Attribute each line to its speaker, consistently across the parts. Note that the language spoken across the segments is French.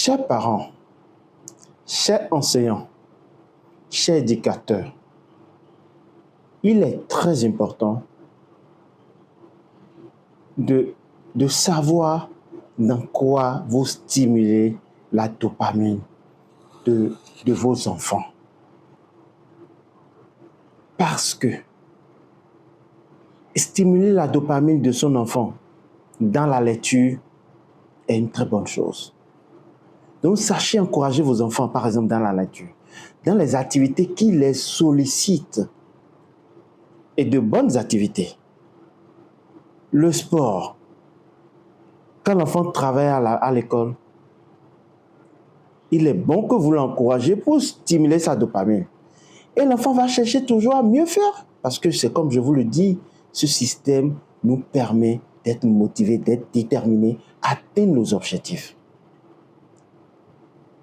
Speaker 1: Chers parents, chers enseignants, chers éducateurs, il est très important de savoir dans quoi vous stimulez la dopamine de vos enfants. Parce que stimuler la dopamine de son enfant dans la lecture est une très bonne chose. Donc, sachez encourager vos enfants, par exemple, dans la lecture, dans les activités qui les sollicitent et de bonnes activités. Le sport. Quand l'enfant travaille à l'école, il est bon que vous l'encouragez pour stimuler sa dopamine. Et l'enfant va chercher toujours à mieux faire. Parce que c'est comme je vous le dis, ce système nous permet d'être motivés, d'être déterminés, à atteindre nos objectifs.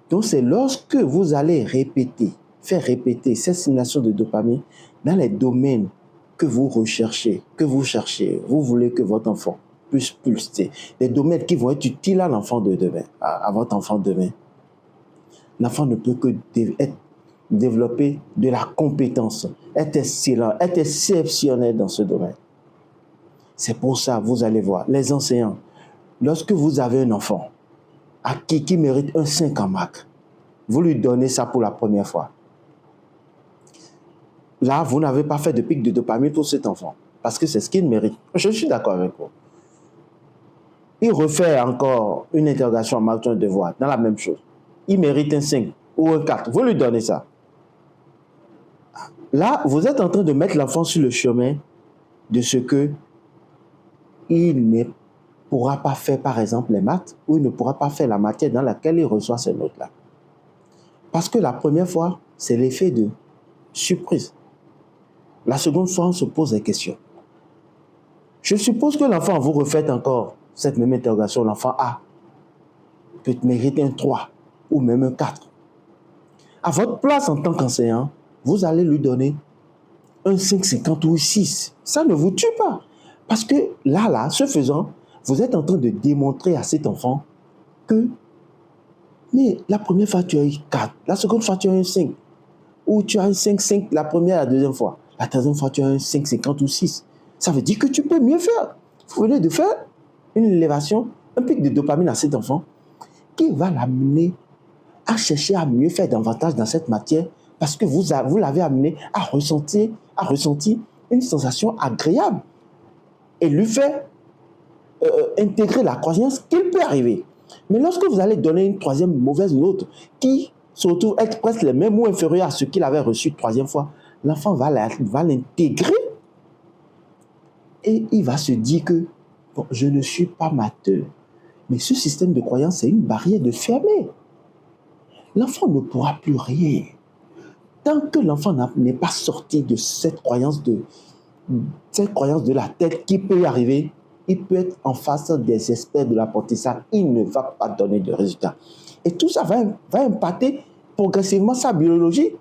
Speaker 1: Donc c'est lorsque vous allez faire répéter cette stimulation de dopamine dans les domaines que vous recherchez, vous voulez que votre enfant puisse pulser, des domaines qui vont être utiles à l'enfant de demain, à votre enfant de demain. L'enfant ne peut que développer de la compétence, être excellent, être exceptionnel dans ce domaine. C'est pour ça, vous allez voir, les enseignants, lorsque vous avez un enfant qui mérite un 5 en maths, vous lui donnez ça pour la première fois. Là, vous n'avez pas fait de pic de dopamine pour cet enfant, parce que c'est ce qu'il mérite. Je suis d'accord avec vous. Il refait encore une interrogation en maths, un devoir, dans la même chose. Il mérite un 5 ou un 4. Vous lui donnez ça. Là, vous êtes en train de mettre l'enfant sur le chemin de ce que il ne pourra pas faire, par exemple, les maths, ou il ne pourra pas faire la matière dans laquelle il reçoit ces notes-là. Parce que la première fois, c'est l'effet de surprise. La seconde fois, on se pose des questions. Je suppose que l'enfant, vous refaites encore cette même interrogation, l'enfant A peut mériter un 3 ou même un 4. À votre place en tant qu'enseignant, vous allez lui donner un 5,50 ou 6. Ça ne vous tue pas. Parce que là, ce faisant, vous êtes en train de démontrer à cet enfant que mais la première fois, tu as eu 4. La seconde fois, tu as eu un 5. Ou tu as un 5,5 la première et la deuxième fois. La troisième fois, tu as un 5,50 ou 6. Ça veut dire que tu peux mieux faire. Vous venez de faire une élévation, un pic de dopamine à cet enfant qui va l'amener à chercher à mieux faire davantage dans cette matière parce que vous l'avez amené à ressentir une sensation agréable et lui faire intégrer la croyance qu'il peut arriver. Mais lorsque vous allez donner une troisième mauvaise note qui se retrouve être presque les mêmes ou inférieure à ce qu'il avait reçu la troisième fois, l'enfant va l'intégrer et il va se dire que bon, je ne suis pas matheux. Mais ce système de croyance, c'est une barrière de fermer. L'enfant ne pourra plus rien. Tant que l'enfant n'est pas sorti de cette croyance de la tête qui peut y arriver, il peut être en face des experts de l'apprentissage, il ne va pas donner de résultats. Et tout ça va impacter progressivement sa biologie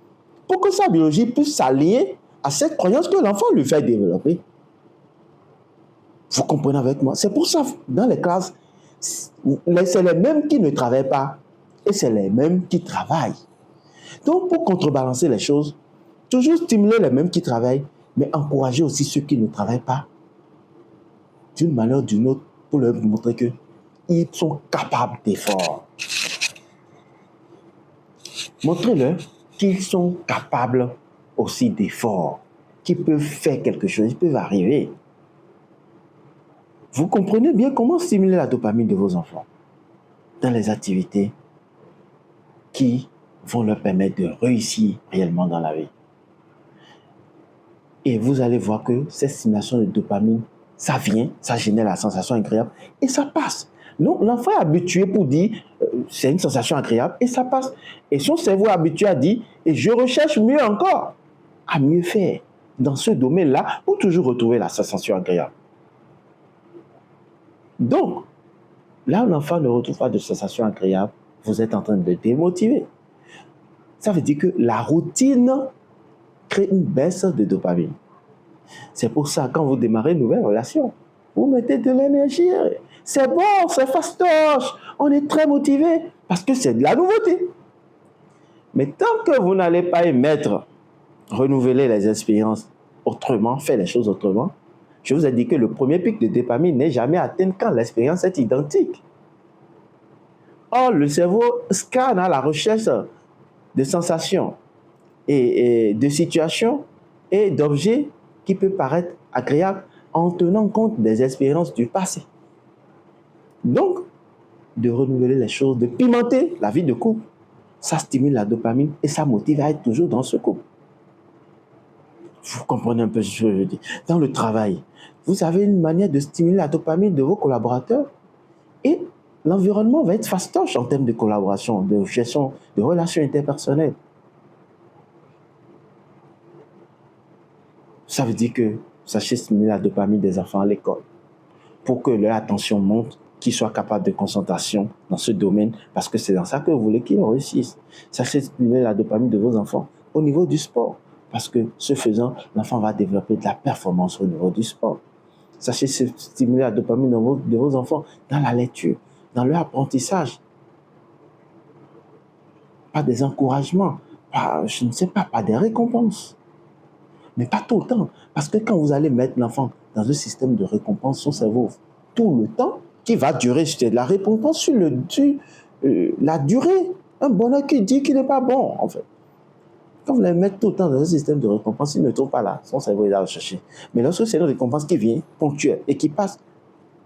Speaker 1: pour que sa biologie puisse s'allier à cette croyance que l'enfant lui fait développer. Vous comprenez avec moi? C'est pour ça, dans les classes, c'est les mêmes qui ne travaillent pas et c'est les mêmes qui travaillent. Donc, pour contrebalancer les choses, toujours stimuler les mêmes qui travaillent, mais encourager aussi ceux qui ne travaillent pas d'une manière ou d'une autre pour leur montrer qu'ils sont capables d'efforts. Montrez-leur qu'ils sont capables aussi d'efforts, qu'ils peuvent faire quelque chose, ils peuvent arriver. Vous comprenez bien comment stimuler la dopamine de vos enfants dans les activités qui vont leur permettre de réussir réellement dans la vie. Et vous allez voir que cette stimulation de dopamine, ça vient, ça génère la sensation agréable et ça passe. Donc l'enfant est habitué pour dire c'est une sensation agréable et ça passe. Et son cerveau est habitué à dire et je recherche mieux encore, à mieux faire dans ce domaine-là pour toujours retrouver la sensation agréable. Donc, là où l'enfant ne retrouve pas de sensation agréable, vous êtes en train de le démotiver. Ça veut dire que la routine crée une baisse de dopamine. C'est pour ça, quand vous démarrez une nouvelle relation, vous mettez de l'énergie. C'est bon, c'est fastoche, on est très motivé parce que c'est de la nouveauté. Mais tant que vous n'allez pas émettre, renouveler les expériences autrement, faire les choses autrement, je vous ai dit que le premier pic de dopamine n'est jamais atteint quand l'expérience est identique. Or, le cerveau scanne à la recherche de sensations et de situations et d'objets qui peuvent paraître agréables en tenant compte des expériences du passé. Donc, de renouveler les choses, de pimenter la vie de couple, ça stimule la dopamine et ça motive à être toujours dans ce couple. Vous comprenez un peu ce que je dis. Dans le travail, vous avez une manière de stimuler la dopamine de vos collaborateurs et l'environnement va être fastoche en termes de collaboration, de gestion, de relations interpersonnelles. Ça veut dire que sachez stimuler la dopamine des enfants à l'école pour que leur attention monte, qu'ils soient capables de concentration dans ce domaine parce que c'est dans ça que vous voulez qu'ils réussissent. Sachez stimuler la dopamine de vos enfants au niveau du sport parce que ce faisant, l'enfant va développer de la performance au niveau du sport. Sachez stimuler la dopamine de vos enfants dans la lecture, dans leur apprentissage. Pas des encouragements, pas, je ne sais pas, pas des récompenses. Mais pas tout le temps. Parce que quand vous allez mettre l'enfant dans un système de récompense, son cerveau, tout le temps, qui va durer, c'est de la récompense sur la durée. Un bonheur qui dit qu'il n'est pas bon, en fait. Quand vous allez mettre tout le temps dans un système de récompense, il ne trouve pas là. Son cerveau, il va rechercher. Mais lorsque c'est une récompense qui vient, ponctuelle, et qui passe,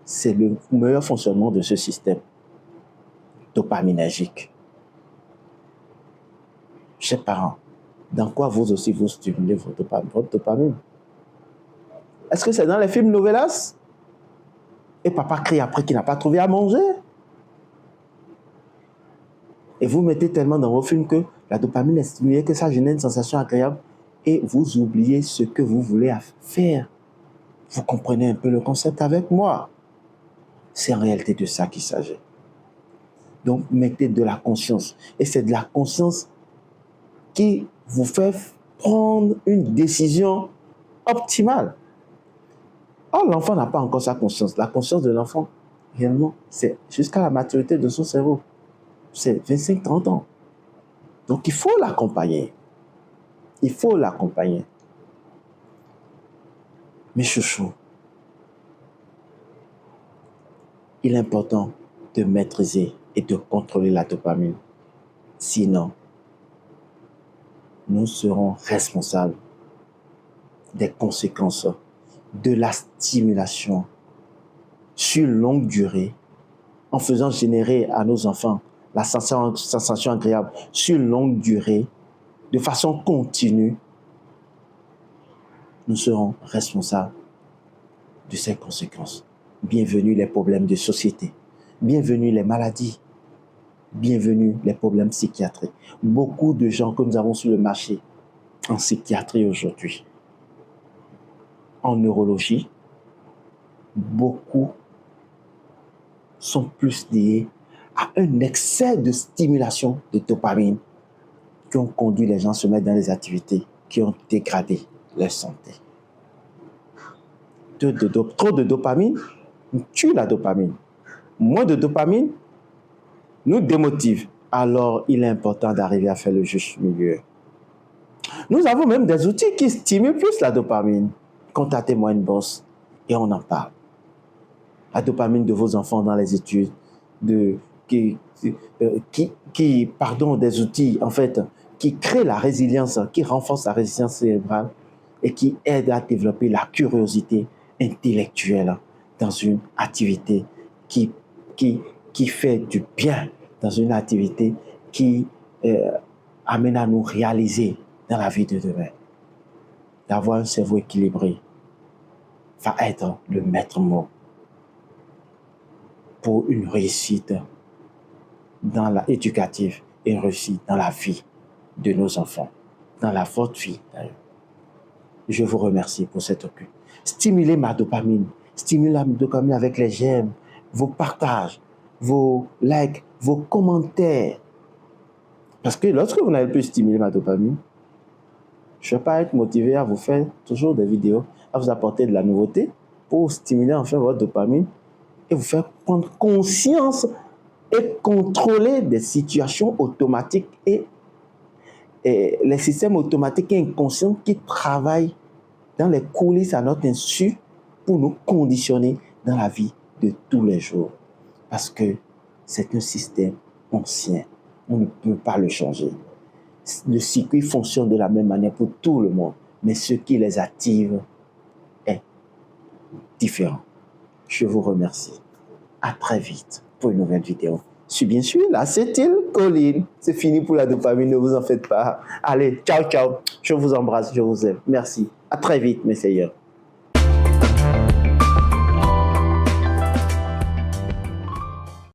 Speaker 1: c'est le meilleur fonctionnement de ce système dopaminergique. Chers parents, dans quoi vous aussi vous stimulez votre dopamine? Est-ce que c'est dans les films novelas? Et papa crie après qu'il n'a pas trouvé à manger? Et vous mettez tellement dans vos films que la dopamine est stimulée, que ça génère une sensation agréable et vous oubliez ce que vous voulez faire. Vous comprenez un peu le concept avec moi? C'est en réalité de ça qu'il s'agit. Donc, mettez de la conscience. Et c'est de la conscience qui vous fait prendre une décision optimale. Or, l'enfant n'a pas encore sa conscience. La conscience de l'enfant, réellement, c'est jusqu'à la maturité de son cerveau. C'est 25-30 ans. Donc, il faut l'accompagner. Il faut l'accompagner. Mes chouchous, il est important de maîtriser et de contrôler la dopamine. Sinon, nous serons responsables des conséquences de la stimulation sur longue durée en faisant générer à nos enfants la sensation agréable sur longue durée, de façon continue. Nous serons responsables de ces conséquences. Bienvenue les problèmes de société. Bienvenue les maladies. Bienvenue les problèmes psychiatriques. Beaucoup de gens que nous avons sur le marché en psychiatrie aujourd'hui, en neurologie, beaucoup sont plus liés à un excès de stimulation de dopamine qui ont conduit les gens à se mettre dans des activités qui ont dégradé leur santé. Trop de dopamine tue la dopamine. Moins de dopamine nous démotive. Alors, il est important d'arriver à faire le juste milieu. Nous avons même des outils qui stimulent plus la dopamine. Contactez-moi une bosse et on en parle. La dopamine de vos enfants dans les études, des outils en fait qui créent la résilience, qui renforcent la résilience cérébrale et qui aident à développer la curiosité intellectuelle dans une activité qui fait du bien, dans une activité qui amène à nous réaliser dans la vie de demain. D'avoir un cerveau équilibré va être le maître mot pour une réussite dans l'éducative et une réussite dans la vie de nos enfants, dans la votre vie d'ailleurs. Je vous remercie pour cette occasion. Stimulez ma dopamine. Stimulez la dopamine avec les j'aime, vos partages, vos likes, vos commentaires. Parce que lorsque vous n'avez plus stimulé ma dopamine, je ne vais pas être motivé à vous faire toujours des vidéos, à vous apporter de la nouveauté pour stimuler enfin votre dopamine et vous faire prendre conscience et contrôler des situations automatiques et les systèmes automatiques et inconscients qui travaillent dans les coulisses à notre insu pour nous conditionner dans la vie de tous les jours. Parce que c'est un système ancien. On ne peut pas le changer. Le circuit fonctionne de la même manière pour tout le monde, mais ce qui les active est différent. Je vous remercie. À très vite pour une nouvelle vidéo. Je suis bien sûr là, c'est il, Colline. C'est fini pour la dopamine, ne vous en faites pas. Allez, ciao, ciao. Je vous embrasse, je vous aime. Merci. À très vite, mes seigneurs.